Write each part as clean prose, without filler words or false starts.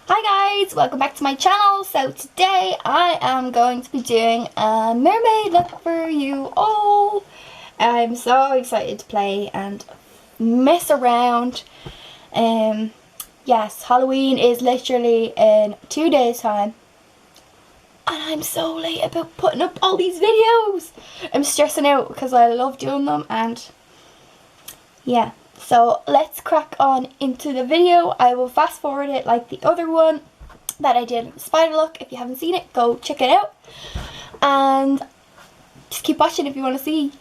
Hi guys, welcome back to my channel. So today I am going to be doing a mermaid look for you all. I'm so excited to play and mess around. Yes, Halloween is literally in 2 days time. And I'm so late about putting up all these videos. I'm stressing out because I love doing them and yeah. So let's crack on into the video. I will fast forward it like the other one that I did, spider look. If you haven't seen it, go check it out. And just keep watching if you want to see.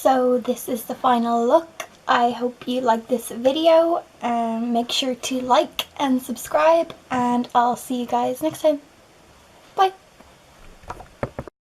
So this is the final look. I hope you like this video, and make sure to like and subscribe, and I'll see you guys next time. Bye.